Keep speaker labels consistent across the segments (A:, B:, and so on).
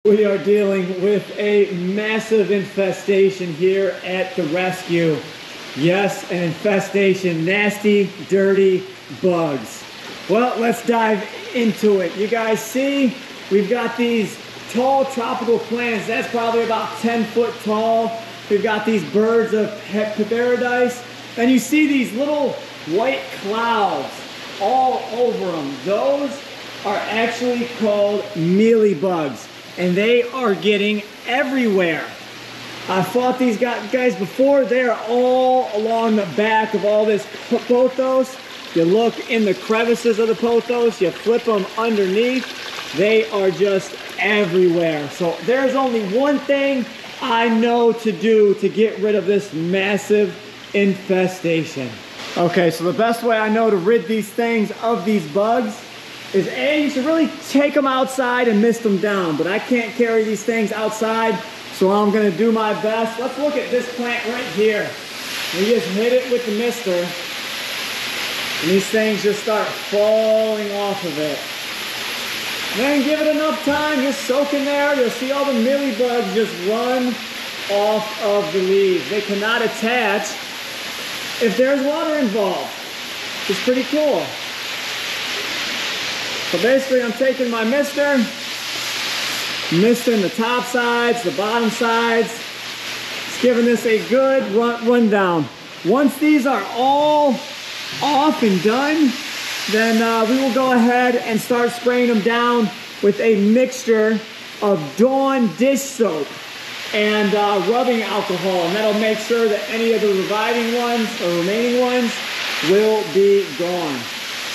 A: We are dealing with a massive infestation here at the rescue. Yes, an infestation, nasty, dirty bugs. Well, let's dive into it. You guys see, we've got these tall tropical plants. That's probably about 10 foot tall. We've got these birds of paradise. And you see these little white clouds all over them. Those are actually called mealybugs. And they are getting everywhere. I fought these guys before. They're all along the back of all this pothos. You look in the crevices of the pothos, you flip them underneath, they are just everywhere. So there's only one thing I know to do to get rid of this massive infestation. Okay, so the best way I know to rid these things of these bugs is A, you should really take them outside and mist them down, but I can't carry these things outside, so I'm gonna do my best. Let's look at this plant right here. We just hit it with the mister, and these things just start falling off of it. Then give it enough time, just soak in there, you'll see all the mealybugs just run off of the leaves. They cannot attach if there's water involved. It's pretty cool. So basically I'm taking my mister, misting the top sides, the bottom sides, just giving this a good rundown. Once these are all off and done, then we will go ahead and start spraying them down with a mixture of Dawn dish soap and rubbing alcohol, and that'll make sure that any of the reviving ones or remaining ones will be gone.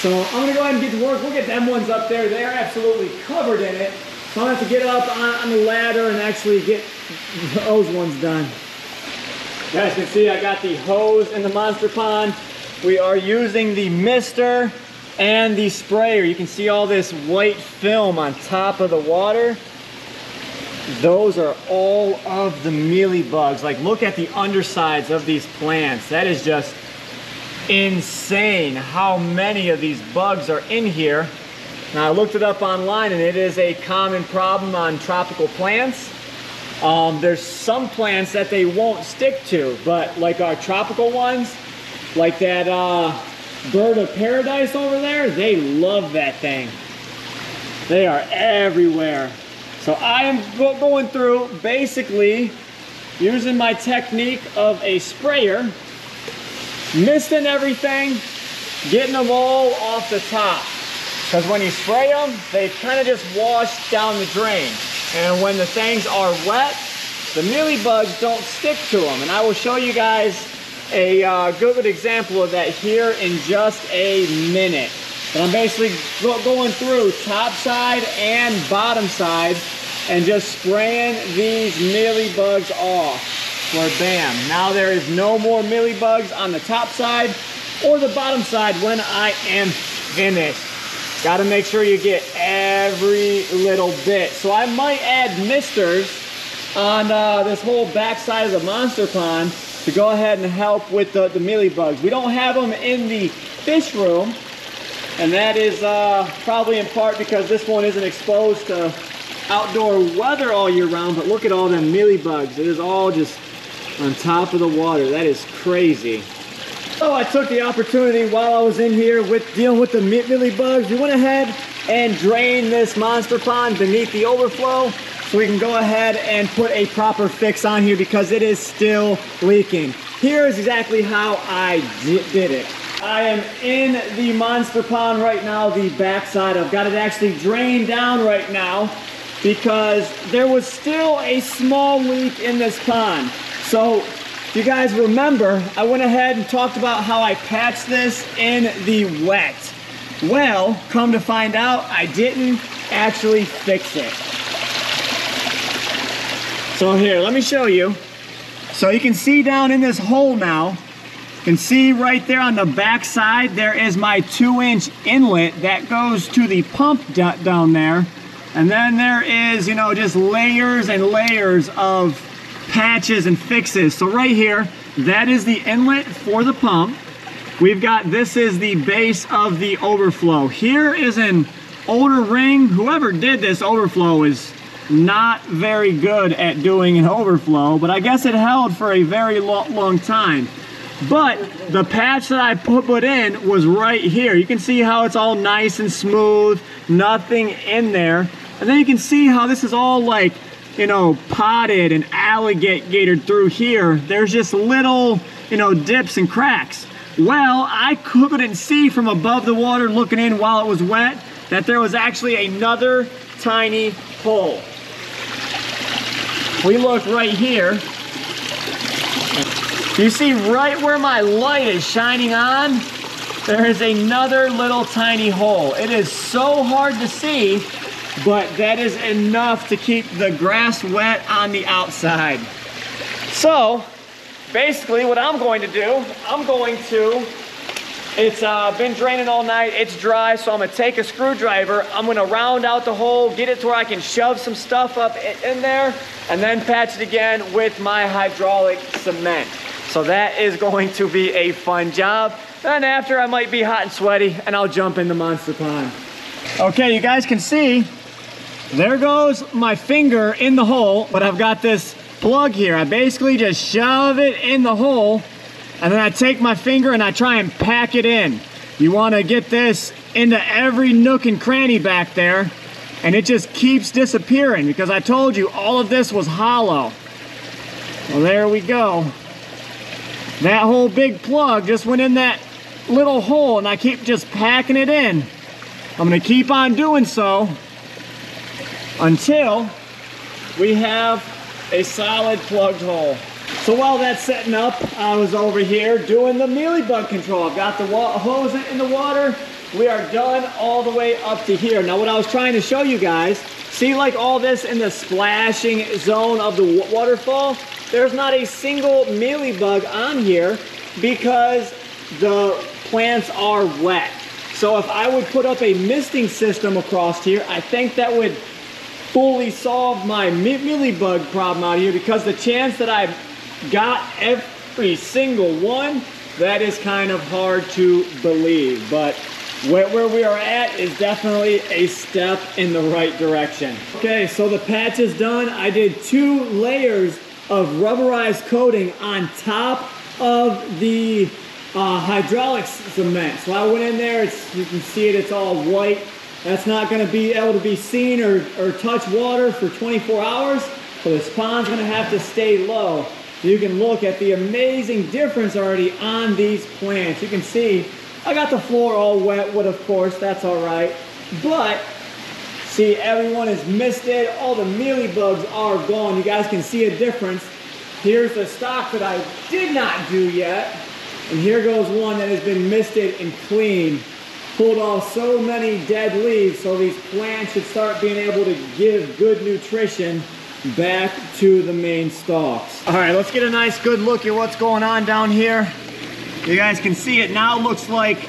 A: So I'm gonna go ahead and get to work. We'll get them ones up there. They are absolutely covered in it. So I'm gonna have to get up on the ladder and actually get those ones done. You guys can see I got the hose in the monster pond. We are using the mister and the sprayer. You can see all this white film on top of the water. Those are all of the mealybugs. Like, look at the undersides of these plants. That is just insane how many of these bugs are in here. Now I looked it up online and it is a common problem on tropical plants. There's some plants that they won't stick to, but like our tropical ones, like that bird of paradise over there, they love that thing. They are everywhere. So I am going through basically using my technique of a sprayer, misting everything, getting them all off the top. Because when you spray them, they kind of just wash down the drain. And when the things are wet, the mealybugs don't stick to them. And I will show you guys a good example of that here in just a minute. But I'm basically going through top side and bottom side and just spraying these mealybugs off. Where bam, now there is no more mealybugs on the top side or the bottom side when I am finished. Got to make sure you get every little bit. So I might add misters on this whole back side of the monster pond to go ahead and help with the mealybugs. We don't have them in the fish room, and that is probably in part because this one isn't exposed to outdoor weather all year round, but look at all them mealybugs. It is all just on top of the water. That is crazy. So I took the opportunity while I was in here with dealing with the mealybugs. We went ahead and drained this monster pond beneath the overflow so we can go ahead and put a proper fix on here because it is still leaking. Here is exactly how I did it. I am in the monster pond right now, the backside. I've got it actually drained down right now because there was still a small leak in this pond. So if you guys remember, I went ahead and talked about how I patched this in the wet. Well, come to find out, I didn't actually fix it. So here, let me show you. So you can see down in this hole now, you can see right there on the back side, there is my 2-inch inlet that goes to the pump down there. And then there is, you know, just layers and layers of patches and fixes. So right here, that is the inlet for the pump. We've got, this is the base of the overflow. Here is an older ring. Whoever did this overflow is not very good at doing an overflow, but I guess it held for a very long time. But the patch that I put in was right here. You can see how it's all nice and smooth, nothing in there. And then you can see how this is all like, you know, potted and alligated through here. There's just little, you know, dips and cracks. Well, I couldn't see from above the water looking in while it was wet that there was actually another tiny hole. We look right here. You see right where my light is shining on, there is another little tiny hole. It is so hard to see, but that is enough to keep the grass wet on the outside. So, basically what I'm going to do, it's been draining all night, it's dry, so I'm gonna take a screwdriver, I'm gonna round out the hole, get it to where I can shove some stuff up in there, and then patch it again with my hydraulic cement. So that is going to be a fun job. Then after, I might be hot and sweaty, and I'll jump in the monster pond. Okay, you guys can see, there goes my finger in the hole, but I've got this plug here. I basically just shove it in the hole, and then I take my finger and I try and pack it in. You want to get this into every nook and cranny back there, and it just keeps disappearing because I told you all of this was hollow. Well, there we go. That whole big plug just went in that little hole, and I keep just packing it in. I'm gonna keep on doing so until we have a solid plugged hole. So while that's setting up, I was over here doing the mealybug control. I've got the hose in the water. We are done all the way up to here. Now what I was trying to show you guys, see like all this in the splashing zone of the waterfall? There's not a single mealybug on here because the plants are wet. So if I would put up a misting system across here, I think that would fully solve my mealybug problem out here, because the chance that I've got every single one, that is kind of hard to believe. But where we are at is definitely a step in the right direction. Okay, so the patch is done. I did 2 layers of rubberized coating on top of the hydraulic cement. So I went in there, you can see it, it's all white. That's not gonna be able to be seen or touch water for 24 hours. So this pond's gonna have to stay low. You can look at the amazing difference already on these plants. You can see, I got the floor all wet, but of course, that's all right. But see, everyone is misted. All the mealybugs are gone. You guys can see a difference. Here's the stock that I did not do yet. And here goes one that has been misted and cleaned. Pulled off so many dead leaves, so these plants should start being able to give good nutrition back to the main stalks. All right, let's get a nice good look at what's going on down here. You guys can see it now looks like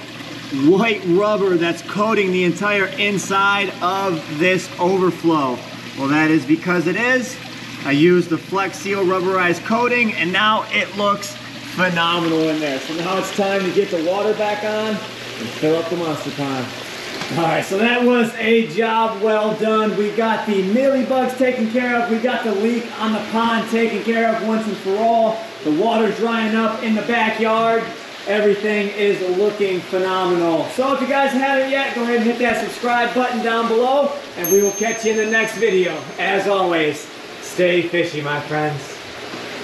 A: white rubber that's coating the entire inside of this overflow. Well, that is because it is. I used the Flex Seal rubberized coating, and now it looks phenomenal in there. So now it's time to get the water back on and fill up the monster pond. All right, so that was a job well done. We got the mealybugs taken care of. We got the leak on the pond taken care of once and for all. The water's drying up in the backyard. Everything is looking phenomenal. So if you guys haven't yet, go ahead and hit that subscribe button down below, and we will catch you in the next video. As always, stay fishy, my friends.